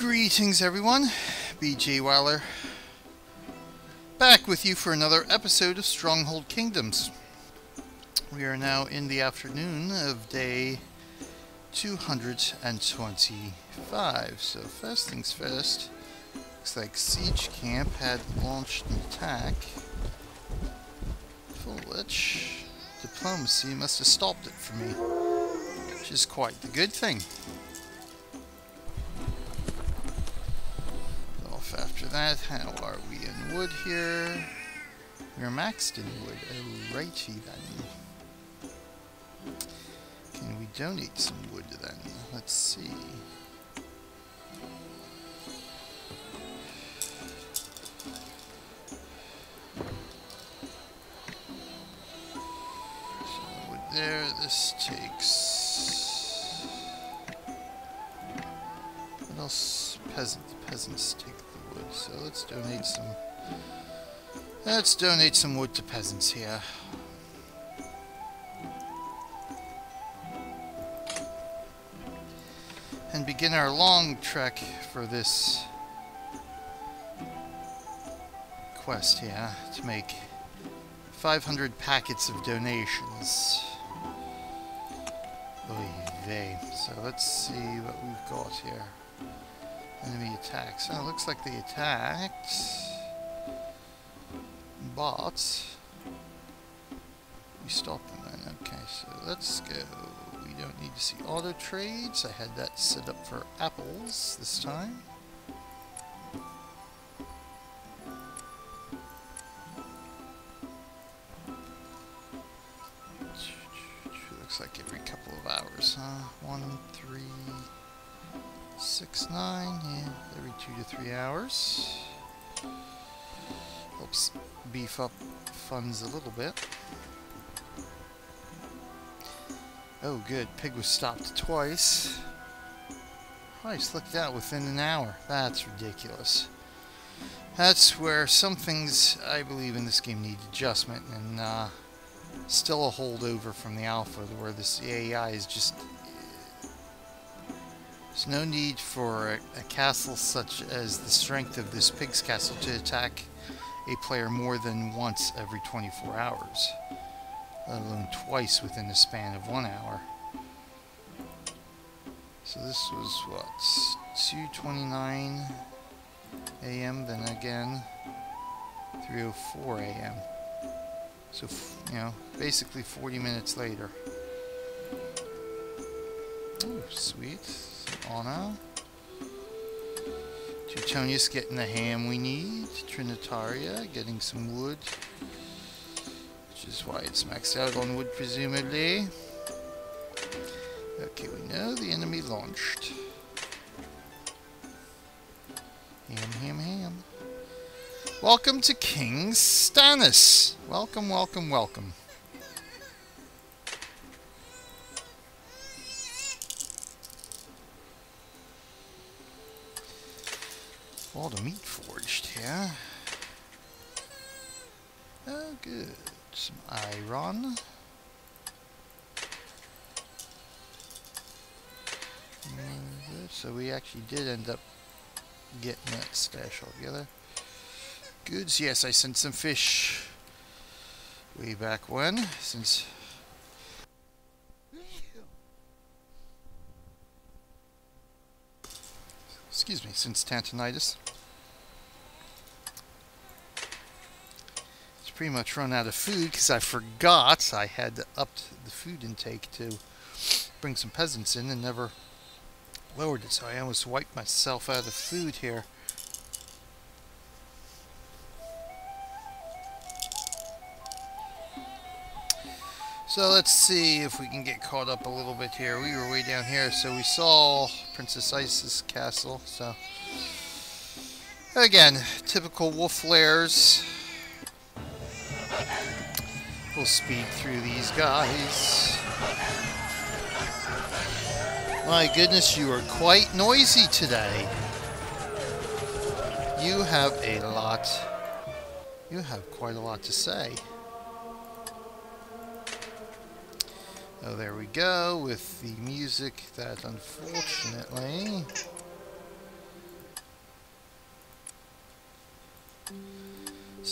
Greetings everyone, BJ Weiler, back with you for another episode of Stronghold Kingdoms. We are now in the afternoon of day 225, so first things first, looks like Siege Camp had launched an attack, for which diplomacy must have stopped it for me, which is quite the good thing. After that, how are we in wood here? We're maxed in wood. Alrighty then. Can we donate some wood then? Let's see. So wood there, this takes... What else? Peasants take the wood, so let's donate some wood to peasants here. And begin our long trek for this quest here to make 500 packets of donations. Oy vey. So let's see what we've got here. Enemy attacks. Oh, it looks like they attacked. But we stopped them then. Okay, so let's go. We don't need to see auto trades. I had that set up for apples this time. Looks like every couple of hours, huh? 1, 3, 6, 9, yeah, every 2 to 3 hours. Helps beef up funds a little bit. Oh good, pig was stopped twice. Christ, look at that, within an hour. That's ridiculous. That's where some things, I believe, in this game need adjustment, and still a holdover from the alpha, where this AI is just... There's no need for a castle such as the strength of this pig's castle to attack a player more than once every 24 hours, let alone twice within the span of 1 hour. So this was what, 2:29 a.m. then again 3:04 a.m. So you know, basically 40 minutes later. Oh, sweet. Anna. Teutonius getting the ham we need. Trinitaria getting some wood, which is why it's maxed out on wood, presumably. Okay, we know the enemy launched. Ham. Welcome to King Stannis. Welcome. All the meat forged here. Oh, good. Some iron. So we actually did end up getting that stash altogether. Goods. Yes, I sent some fish way back when, since... Excuse me, since Tantonitis. It's pretty much run out of food because I forgot I had upped the food intake to bring some peasants in and never lowered it, so I almost wiped myself out of food here. So let's see if we can get caught up a little bit here. We were way down here, so we saw Princess Isis castle. So again, typical wolf lairs. We'll speed through these guys. My goodness, you are quite noisy today. You have quite a lot to say. Oh, there we go, with the music that unfortunately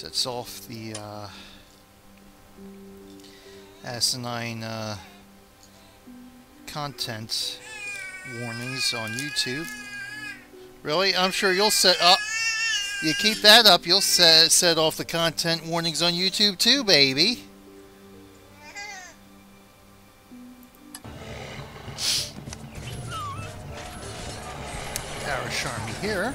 Sets off the asinine content warnings on YouTube. Really? I'm sure you'll set up. You keep that up, you'll set off the content warnings on YouTube too, baby. Charmy here.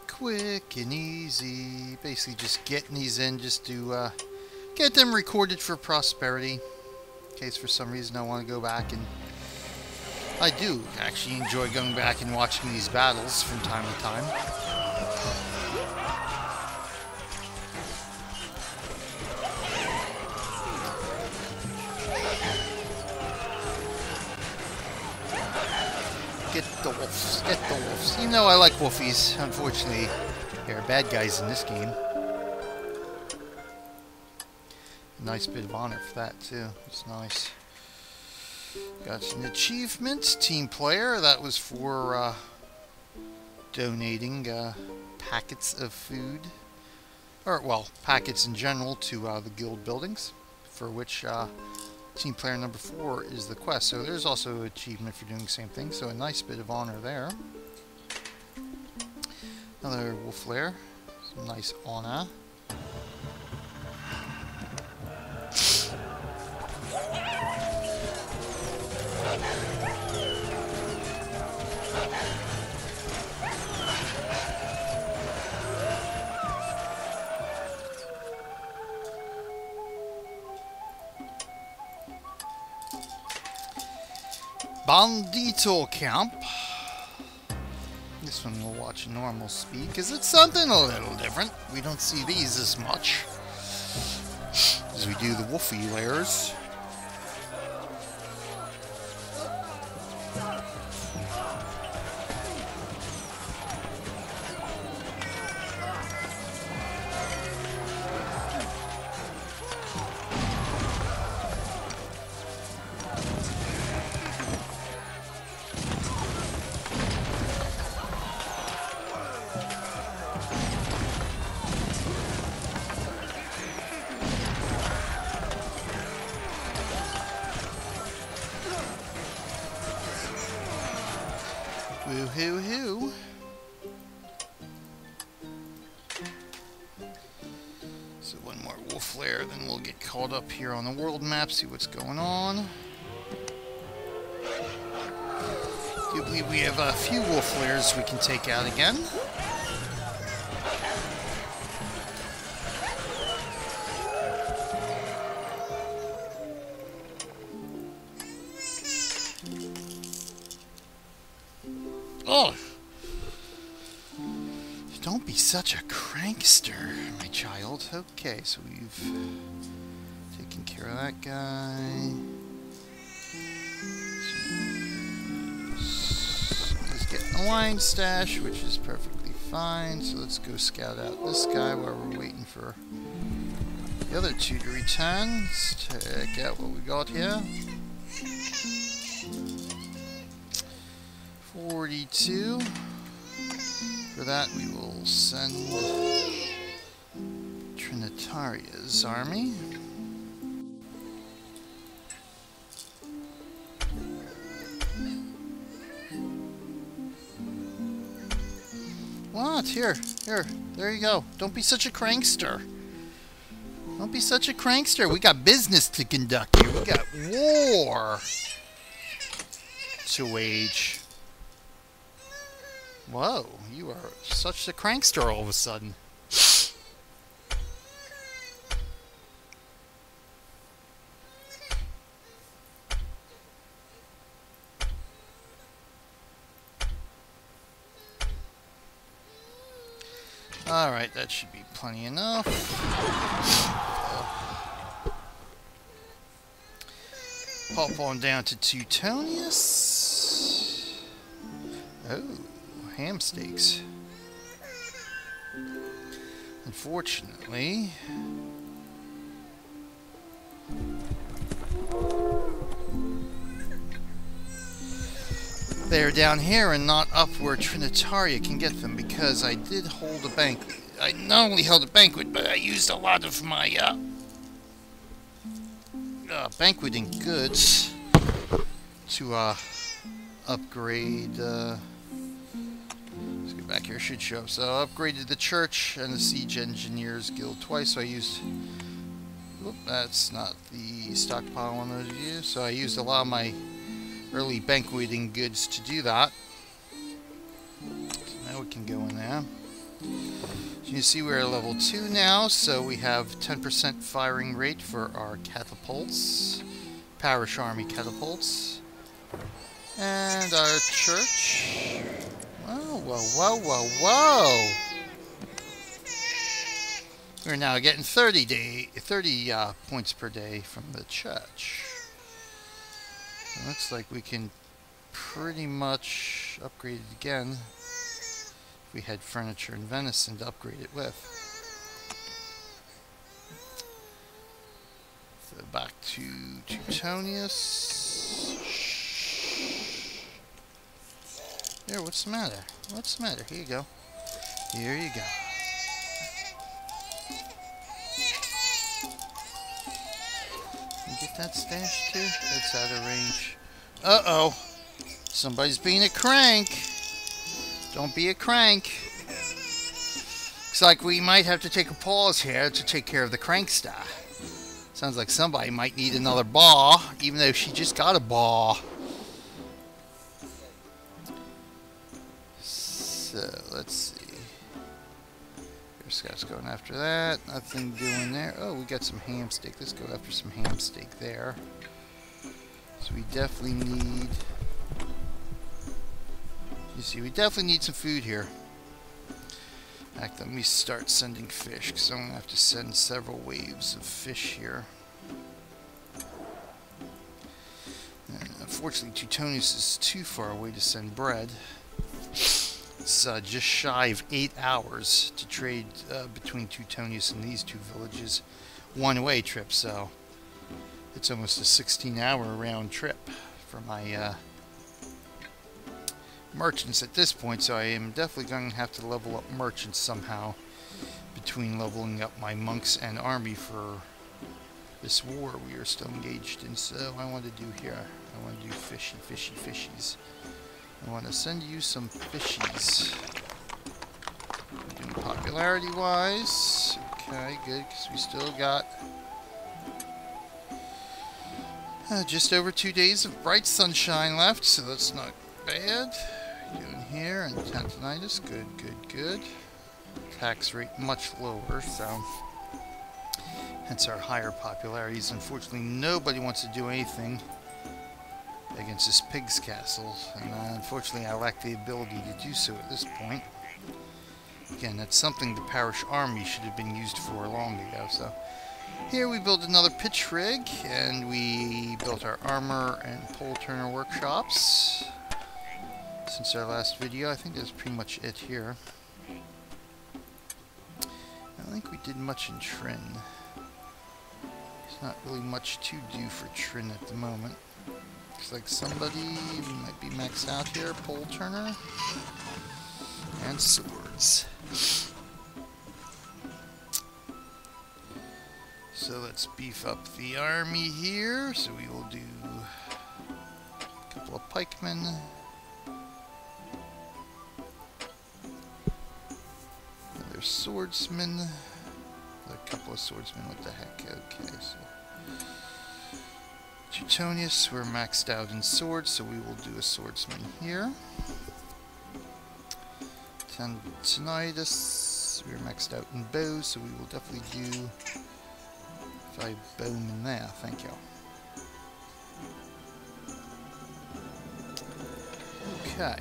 Quick and easy. Basically just getting these in just to get them recorded for prosperity. In case for some reason I want to go back, and I do actually enjoy going back and watching these battles from time to time. Get the wolves, get the wolves. You know I like wolfies. Unfortunately, there are bad guys in this game. Nice bit of honor for that too. It's nice. Got an achievement, team player. That was for donating packets of food, or well, packets in general to the guild buildings, for which team player number 4 is the quest. So there's also an achievement for doing the same thing. So a nice bit of honor there. Another wolf lair. Some nice honor. Bandito Camp. This one we'll watch normal speed because it's something a little different. We don't see these as much as we do the wolfie lairs. Woo-hoo-hoo. So one more wolf lair, then we'll get caught up here on the world map, see what's going on. I do believe we have a few wolf lairs we can take out again. Oh! Don't be such a crankster, my child. Okay, so we've taken care of that guy. So he's getting a wine stash, which is perfectly fine. So let's go scout out this guy while we're waiting for the other two to return. Let's check out what we got here. 42. For that we will send Trinitaria's army. What? Here, there you go. Don't be such a crankster. Don't be such a crankster. We got business to conduct here. We got war to wage. Whoa, you are such a crankster all of a sudden. Alright, that should be plenty enough. Pop on down to Teutonius. Oh. Ham steaks. Unfortunately, they're down here and not up where Trinitaria can get them, because I did hold a banquet. I not only held a banquet, but I used a lot of my banqueting goods to upgrade. Let's get back here. Should show up. So I upgraded the church and the Siege Engineers Guild twice. So I used. Whoop, that's not the stockpile I wanted to use. So I used a lot of my early banqueting goods to do that. So now we can go in there. You can see we're at level 2 now, so we have 10% firing rate for our catapults, parish army catapults, and our church. Whoa, whoa, whoa, whoa, whoa! We're now getting 30 points per day from the church. It looks like we can pretty much upgrade it again. We had furniture and venison to upgrade it with. So back to Teutonius. Here, what's the matter? What's the matter? Here you go. Here you go. You get that stash too? That's out of range. Uh-oh. Somebody's being a crank. Don't be a crank. Looks like we might have to take a pause here to take care of the crankstar. Sounds like somebody might need another ball, even though she just got a ball. So, let's see. Here's Scout's going after that. Nothing doing there. Oh, we got some ham steak. Let's go after some ham steak there. So we definitely need... You see, we definitely need some food here. In fact, let me start sending fish, because I'm going to have to send several waves of fish here. And unfortunately, Teutonius is too far away to send bread. It's just shy of 8 hours to trade between Teutonius and these two villages. One-way trip, so it's almost a 16-hour round trip for my... merchants at this point, so I am definitely going to have to level up merchants somehow between leveling up my monks and army for this war we are still engaged in. So I want to do here, I want to do fishies. I want to send you some fishies. Doing popularity wise, okay, good, because we still got just over 2 days of bright sunshine left, so that's not bad. Doing here, and Tantonitis, good. Tax rate much lower, so hence our higher popularities. Unfortunately, nobody wants to do anything against this pig's castle, and unfortunately I lack the ability to do so at this point. Again, that's something the parish army should have been used for long ago. So here we built another pitch rig, and we built our armor and pole turner workshops. Since our last video, I think that's pretty much it here. I don't think we did much in Trin. There's not really much to do for Trin at the moment. Looks like somebody might be maxed out here. Pole turner and swords. So let's beef up the army here. So we will do a couple of pikemen. Swordsmen, a couple of swordsmen, what the heck, okay, so Teutonius, we're maxed out in swords, so we will do a swordsman here. Tantonitis, we're maxed out in bows, so we will definitely do 5 bowmen there, thank you. Okay.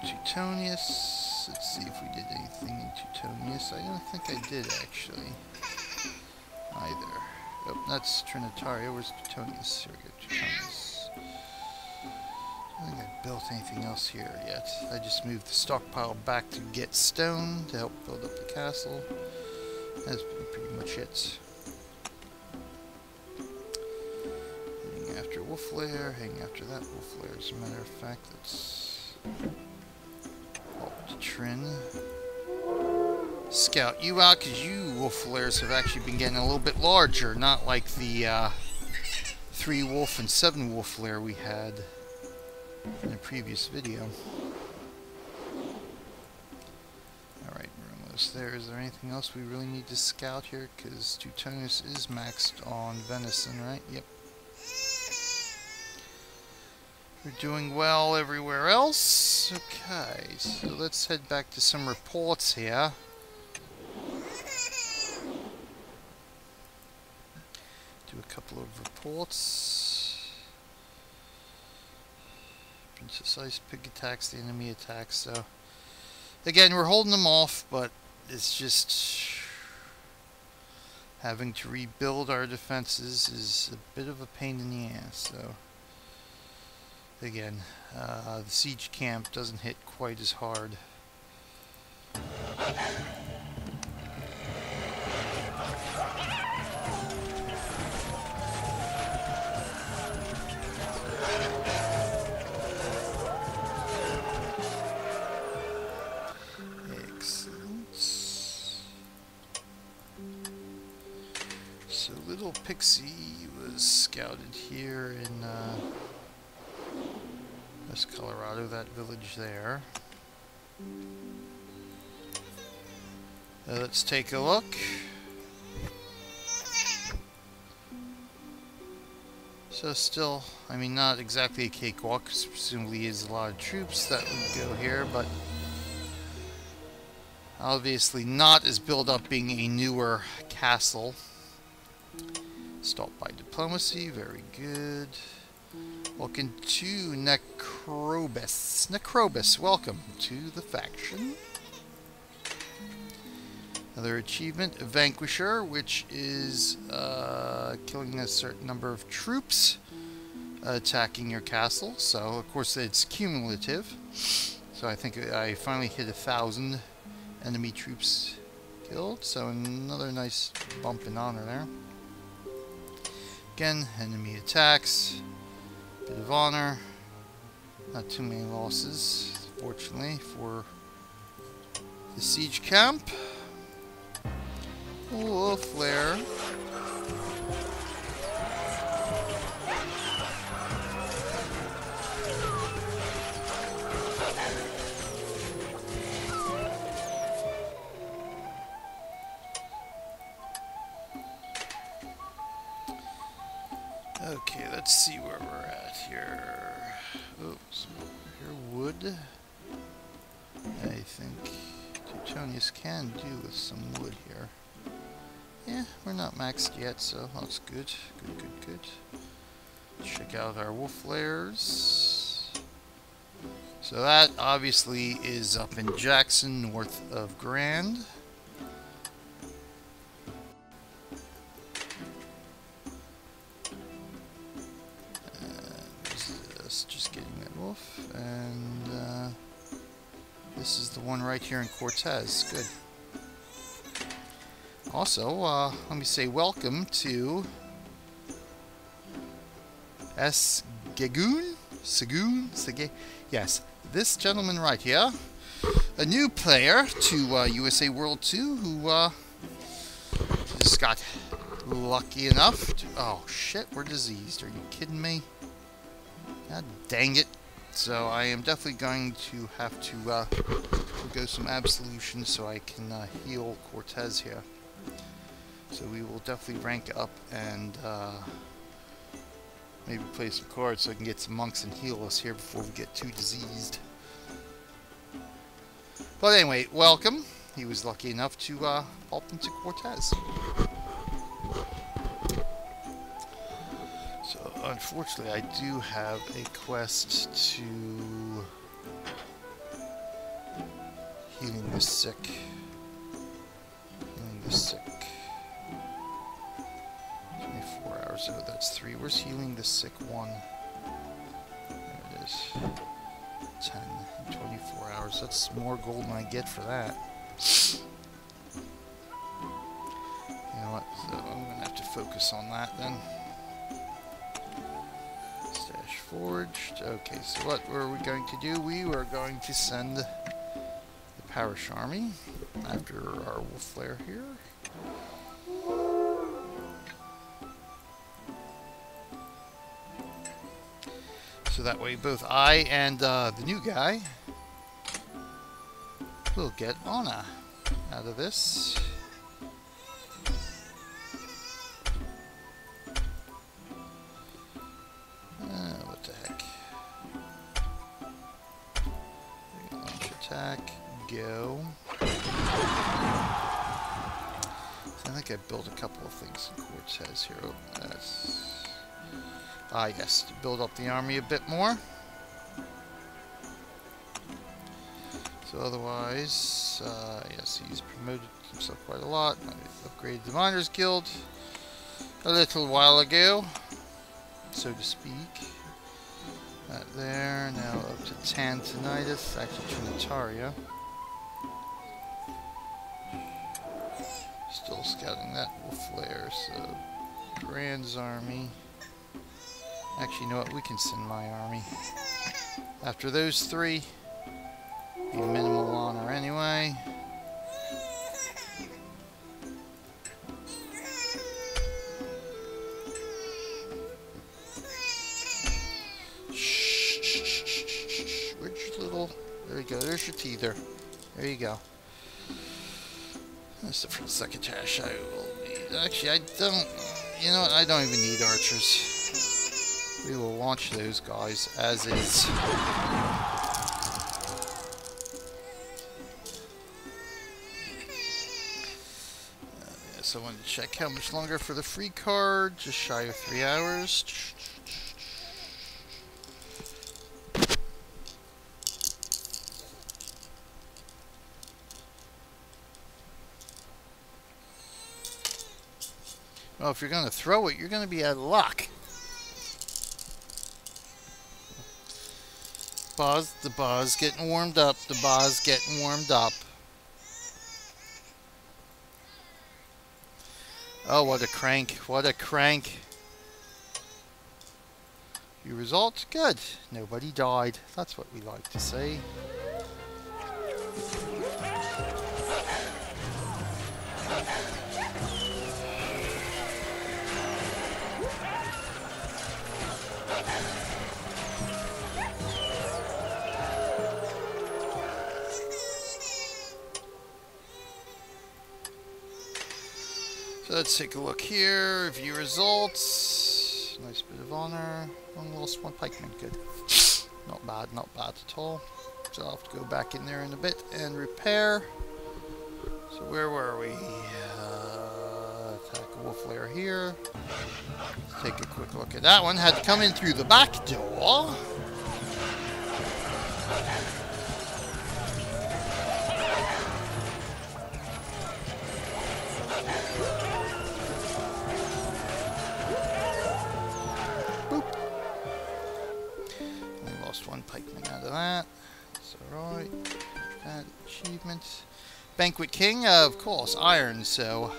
Teutonius, let's see if we did anything in Teutonius. I don't think I did actually either. Oh, that's Trinitaria. Where's Teutonius? Here we go, Teutonius. I don't think I built anything else here yet. I just moved the stockpile back to get stone to help build up the castle. That's pretty much it. After after wolf lair, hang after that wolf lair. As a matter of fact, let's halt to Trin. Scout you out, because you wolf lairs have actually been getting a little bit larger, not like the 3 wolf and 7 wolf lair we had in a previous video. Alright, we're almost there. Is there anything else we really need to scout here? Because Teutonus is maxed on venison, right? Yep. We're doing well everywhere else. Okay, so let's head back to some reports here. Do a couple of reports. Princess Ice Pig attacks, the enemy attacks, so... Again, we're holding them off, but it's just... having to rebuild our defenses is a bit of a pain in the ass, so... Again, the siege camp doesn't hit quite as hard. Excellent. So little Pixie was scouted here in West Colorado, that village there. Let's take a look. So still, I mean, not exactly a cakewalk, because presumably is a lot of troops that would go here, but obviously not as built up being a newer castle. Stopped by diplomacy, very good. Welcome to Necrobus. Necrobus, welcome to the faction. Another achievement, Vanquisher, which is killing a certain number of troops attacking your castle. So, of course, it's cumulative. So I think I finally hit 1,000 enemy troops killed. So another nice bump in honor there. Again, enemy attacks. Bit of honor. Not too many losses, fortunately, for the siege camp. Oh, a flare. Okay, let's see where we're at here. Oops, here wood. I think Teutonius can do with some wood here. Yeah, we're not maxed yet, so that's good. Good. Check out our wolf lairs. So that obviously is up in Jackson, north of Grand. Just getting that wolf, and this is the one right here in Cortez. Good. Also, let me say welcome to Segun? Yes, this gentleman right here, a new player to USA World 2 who just got lucky enough to... Oh shit, we're diseased. Are you kidding me? God dang it. So I am definitely going to have to go some absolution so I can heal Cortez here. So we will definitely rank up and maybe play some cards so I can get some monks and heal us here before we get too diseased. But anyway, welcome. He was lucky enough to pulp into Cortez. So unfortunately I do have a quest to healing the sick. Healing the sick. 24 hours, so that's 3. Where's healing the sick 1? There it is. 10 in 24 hours. That's more gold than I get for that. You know what? So I'm going to have to focus on that then. forged. Okay, so what were we going to do? We were going to send the Parish Army after our wolf lair here. So that way both I and the new guy will get Anna out of this. What the heck? Launch attack, go. I think I built a couple of things in Cortez here. Oh, that's... Ah, yes, to build up the army a bit more. So otherwise, yes, he's promoted himself quite a lot. I upgraded the Miners Guild a little while ago, so to speak. That there, now up to Tantonitis, actually Trinitaria. Still scouting that wolf lair, so Grand's army. Actually, you know what? We can send my army. After those three, be minimal honor anyway. Shh. Where's your little... There you go. There's your teether. There you go. That's for the Succotash I will need. Actually, I don't... You know what? I don't even need archers. We will launch those guys as is. Yes, I wanted to check how much longer for the free card. Just shy of 3 hours. Well, if you're going to throw it, you're going to be out of luck. The bar's getting warmed up. The bar's getting warmed up. Oh, what a crank. What a crank. Your results? Good. Nobody died. That's what we like to see. So let's take a look here. Review results. Nice bit of honor. One lost, one pikeman. Good. Not bad, not bad at all. So I'll have to go back in there in a bit and repair. So where were we? Attack a wolf lair here. Let's take a quick look at that one. Had to come in through the back door. One pikeman out of that. That's alright. That achievement. Banquet King, of course, iron. So,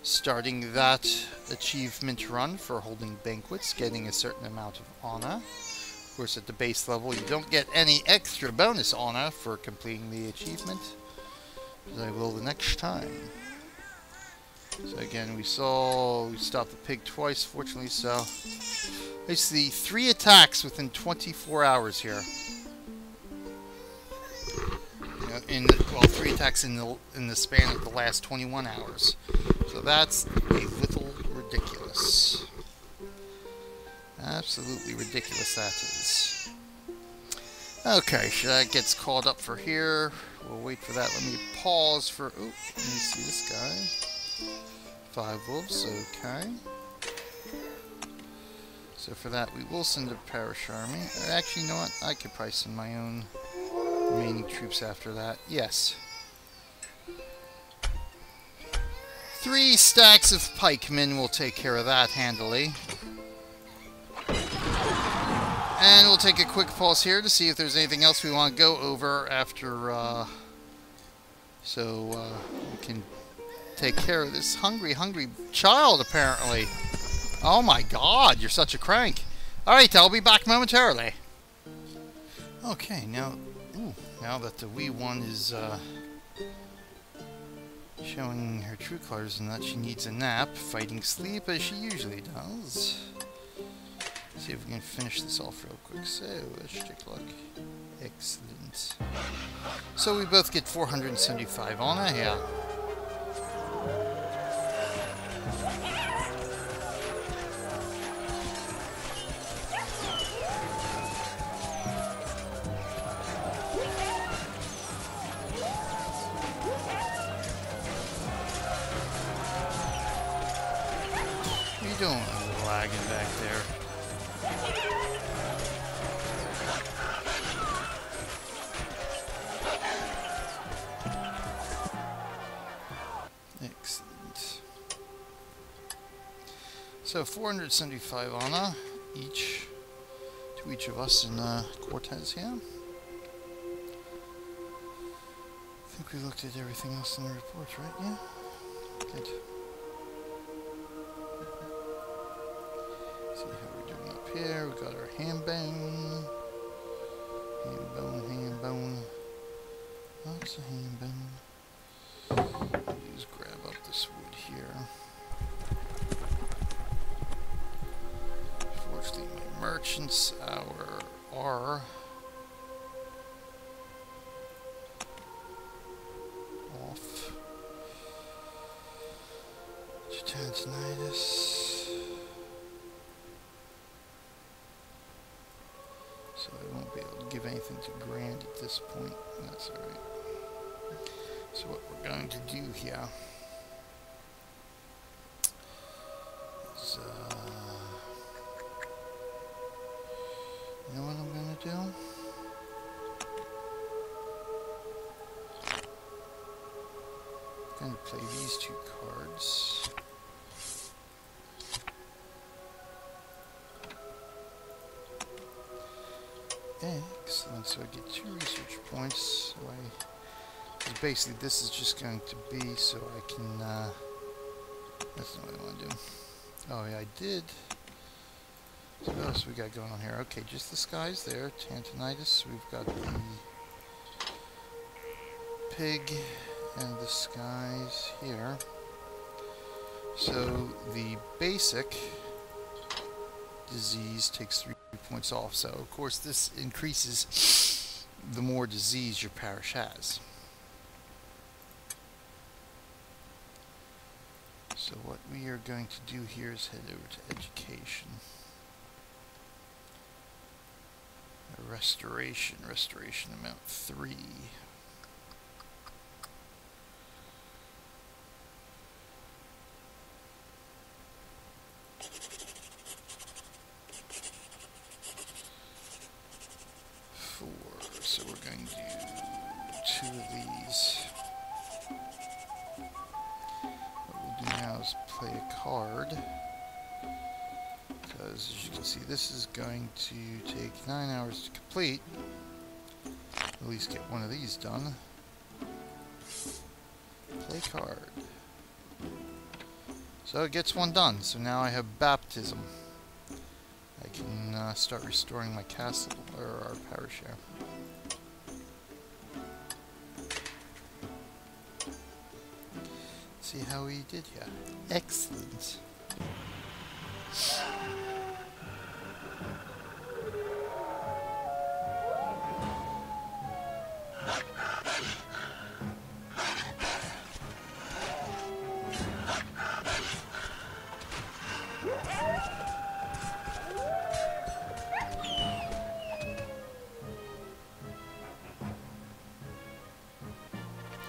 starting that achievement run for holding banquets, getting a certain amount of honor. Of course, at the base level, you don't get any extra bonus honor for completing the achievement, as I will the next time. So again, we stopped the pig twice, fortunately, so basically 3 attacks within 24 hours here. Well, 3 attacks in the span of the last 21 hours. So that's a little ridiculous. Absolutely ridiculous that is. Okay, so that gets called up for here. We'll wait for that. Let me pause for... Oh, let me see this guy. 5 wolves, okay. So for that, we will send a parish army. Actually, you know what? I could probably send my own remaining troops after that. Yes. 3 stacks of pikemen will take care of that handily. And we'll take a quick pause here to see if there's anything else we want to go over after, we can take care of this hungry child, apparently. Oh my god, you're such a crank. Alright, I'll be back momentarily. Okay, now that the wee one is showing her true colors and that she needs a nap, fighting sleep as she usually does. See if we can finish this off real quick. So, let's take a look. Excellent. So we both get 475 on it, yeah. What are you doing, lagging back there? Excellent. So 475 Anna each to each of us in Cortez here. I think we looked at everything else in the report, right? Yeah? Good. See how we're doing up here. We got our ham bone. Ham bone, ham bone. Lots of ham bone. Just grab up this wood here. Fortunately, my merchants are off. Titanitis. So I won't be able to give anything to Grand at this point. That's alright. So what we're going to do here is, you know what I'm going to do? I'm going to play these two cards. Excellent, so I get 2 research points. So because basically this is just going to be so I can, that's not what I want to do. Oh yeah, I did. So what else we got going on here? Okay, just the skies there, Tantanitis. We've got the pig and the skies here. So the basic disease takes 3 points off. So of course this increases the more disease your parish has. So what we are going to do here is head over to education. Restoration amount 3. So we're going to do 2 of these. What we'll do now is play a card. Because as you can see, this is going to take 9 hours to complete. At least get one of these done. Play card. So it gets one done. So now I have baptism. I can start restoring my castle, or our parish here. See how we did here. Excellent.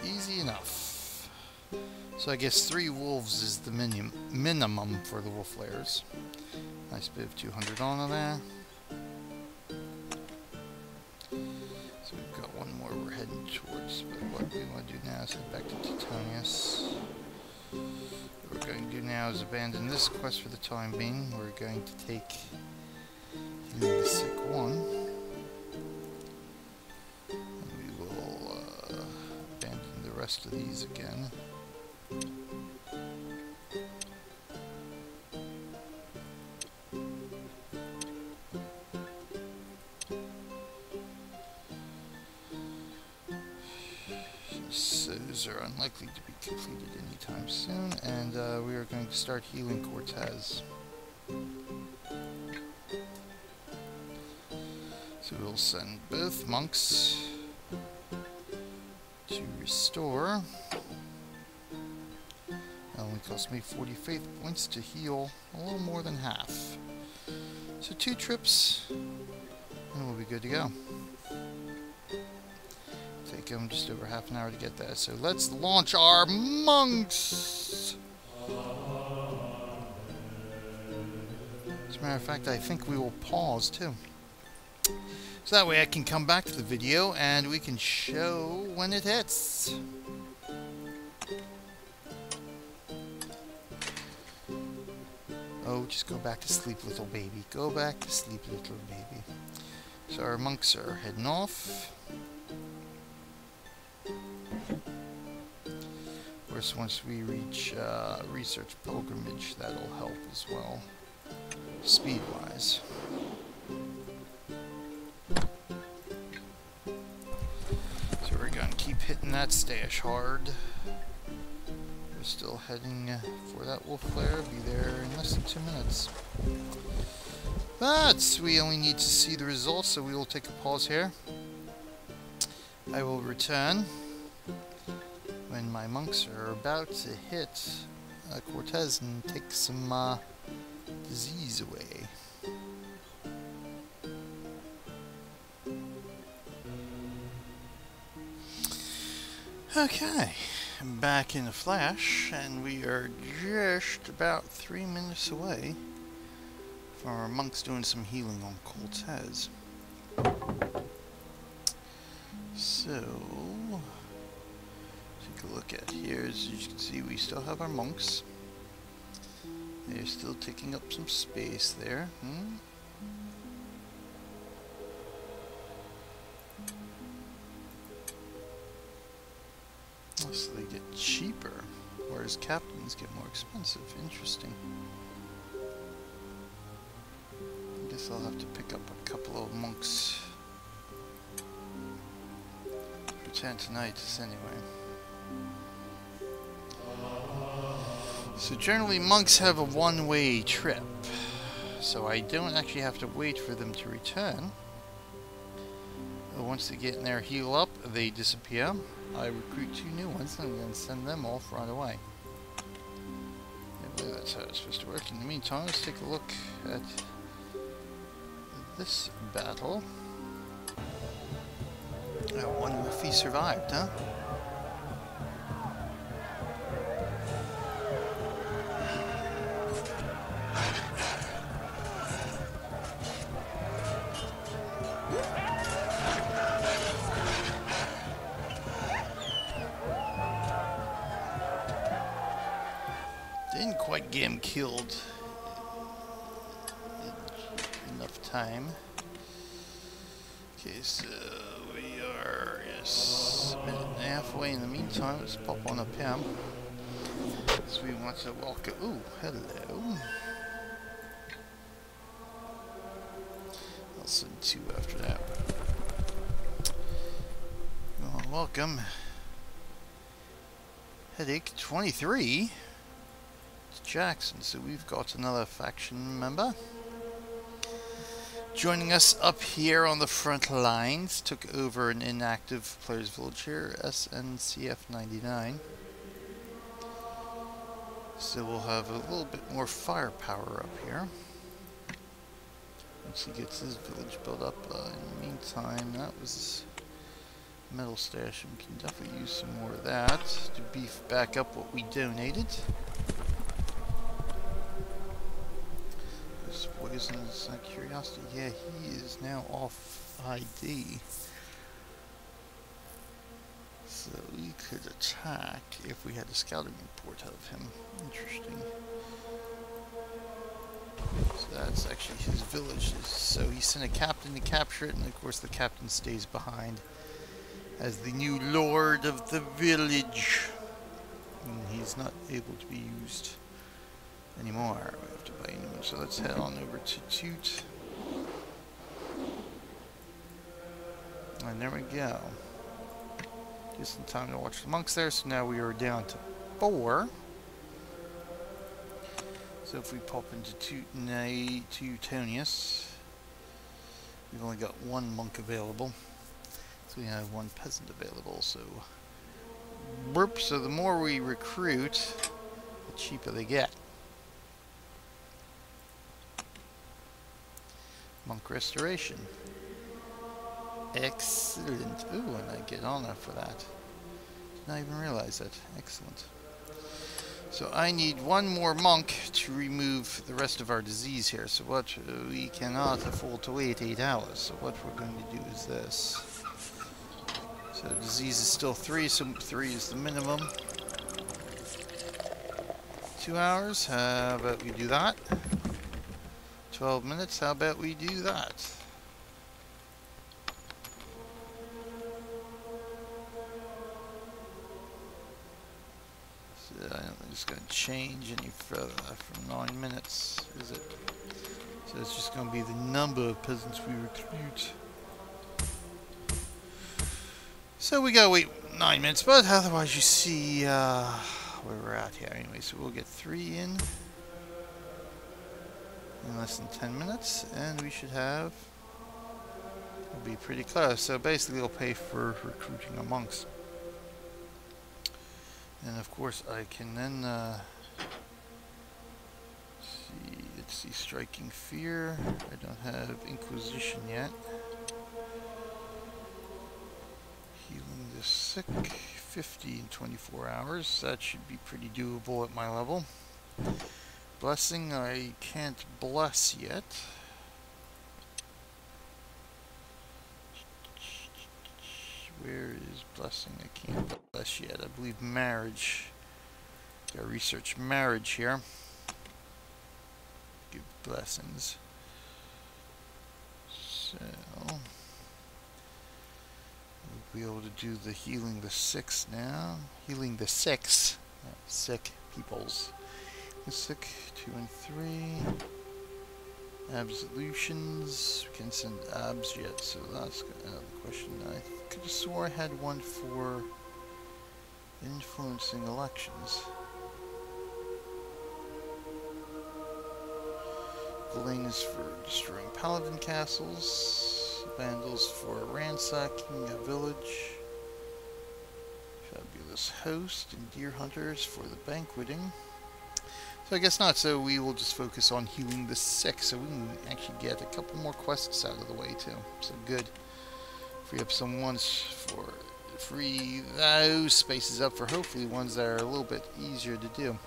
Easy enough. So I guess 3 wolves is the minimum for the wolf layers. Nice bit of 200 on there. So we've got one more we're heading towards, but what we want to do now is head back to Titanius. What we're going to do now is abandon this quest for the time being. We're going to take the sick one. And we will abandon the rest of these again. those are unlikely to be completed anytime soon, and we are going to start healing Cortez. So we'll send both monks to restore. It only cost me 40 faith points to heal a little more than half. So 2 trips, and we'll be good to go. Take them just over half an hour to get that. So let's launch our monks! As a matter of fact, I think we will pause too. So that way I can come back to the video and we can show when it hits. Oh, just go back to sleep, little baby. Go back to sleep, little baby. So our monks are heading off. Of course, once we reach research pilgrimage, that'll help as well, speed-wise. So we're going to keep hitting that stash hard. We're still heading for that wolf flare. Be there in less than 2 minutes. But we only need to see the results, so we will take a pause here. I will return when my monks are about to hit Cortez and take some disease away. Okay, back in a flash, and we are just about 3 minutes away from our monks doing some healing on Cortez. So, take a look at here. As you can see, we still have our monks. They're still taking up some space there. So they get cheaper, whereas captains get more expensive. Interesting. I guess I'll have to pick up a couple of monks for tonight anyway. So generally monks have a one-way trip, so I don't actually have to wait for them to return. Once they get in there, heal up, they disappear. I recruit 2 new ones and then send them off right away. I believe that's how it's supposed to work. In the meantime, let's take a look at this battle. One Wolfie survived, huh? Didn't quite get him killed in enough time. Okay, so we are just a minute and a half away. In the meantime, let's pop on up him. So we want to welcome. Ooh, hello. I'll send 2 after that. Well, welcome. Headache 23. Jackson, so we've got another faction member joining us up here on the front lines. Took over an inactive player's village here, SNCF99. So we'll have a little bit more firepower up here once he gets his village built up. In the meantime, that was metal stash, and we can definitely use some more of that to beef back up what we donated. Poison's curiosity. Yeah, he is now off ID. So we could attack if we had a scouting report out of him. Interesting. So that's actually his village. So he sent a captain to capture it, and of course the captain stays behind as the new lord of the village. And he's not able to be used anymore. We have to buy a new one. So let's head on over to Toot. And there we go. Just in time to watch the monks there. So now we are down to 4. So if we pop into Teutonius, we've only got 1 monk available. So we have 1 peasant available. So, burp. So the more we recruit, the cheaper they get. Monk restoration. Excellent. Ooh, and I get honor for that. Did not even realize that. Excellent. So I need 1 more monk to remove the rest of our disease here. So what we cannot afford to wait 8 hours. So what we're going to do is this. So disease is still 3, so 3 is the minimum. 2 hours. How about we do that? 12 minutes. How about we do that? So I don't think it's going to change any further from 9 minutes, is it? So it's just going to be the number of peasants we recruit. So we gotta wait 9 minutes, but otherwise you see where we're at here anyway. So we'll get 3 in less than 10 minutes, and we should have, it'll be pretty close. So basically it'll pay for recruiting our monks. And of course I can then see, let's see, striking fear. I don't have inquisition yet. Healing the sick, 50 in 24 hours. That should be pretty doable at my level. Blessing, I can't bless yet. Where is blessing? I can't bless yet. I believe marriage. Gotta research marriage here. Give blessings. So we'll be able to do the healing the 6 now. Healing the 6. Sick peoples. The sick 2 and 3. Absolutions. We can't send abs yet, so that's another question. I could have swore I had one for influencing elections. Villain is for destroying paladin castles. Vandals for ransacking a village. Fabulous host and deer hunters for the banqueting. So I guess not, so we will just focus on healing the sick, so we can actually get a couple more quests out of the way too. So good. Free up some ones for free those spaces up for hopefully ones that are a little bit easier to do.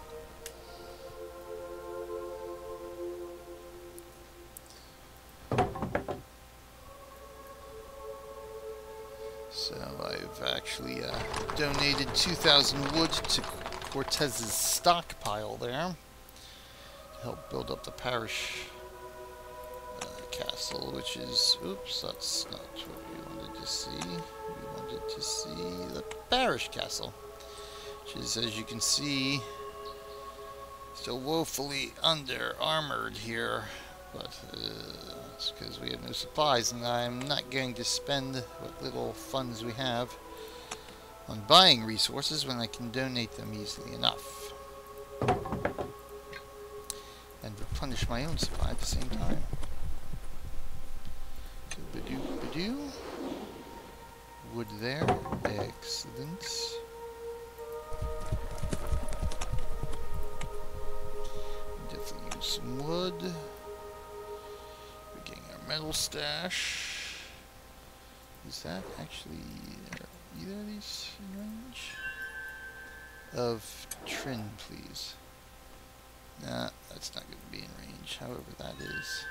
So I've actually donated 2,000 wood to Cortez's stockpile there. Help build up the parish castle, which is, oops, that's not what we wanted to see. We wanted to see the parish castle, which is, as you can see, still woefully under armored here, but it's because we have no supplies, and I'm not going to spend what little funds we have on buying resources when I can donate them easily enough. And replenish my own supply at the same time. So, badoo. Wood there. Excellent. Definitely use some wood. We're getting our metal stash. Is that actually either of these in range? Of Trin, please. Nah, that's not going to be in range. However that is,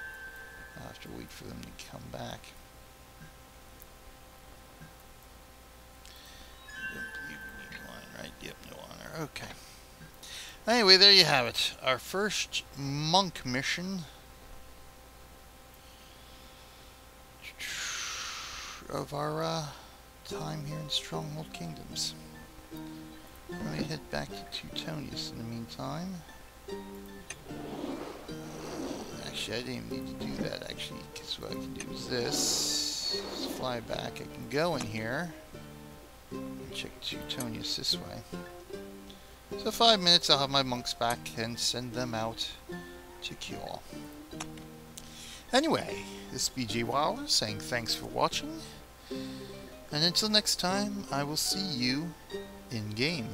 I'll have to wait for them to come back. I don't believe we need line, right? Yep, no honor. Okay. Anyway, there you have it. Our first monk mission of our time here in Stronghold Kingdoms. Let me head back to Teutonius in the meantime. Actually, I didn't even need to do that, actually, because what I can do is this. Just fly back. I can go in here. Check Teutonius this way. So 5 minutes, I'll have my monks back and send them out to cure. Anyway, this is BG Wilder saying thanks for watching. And until next time, I will see you in game.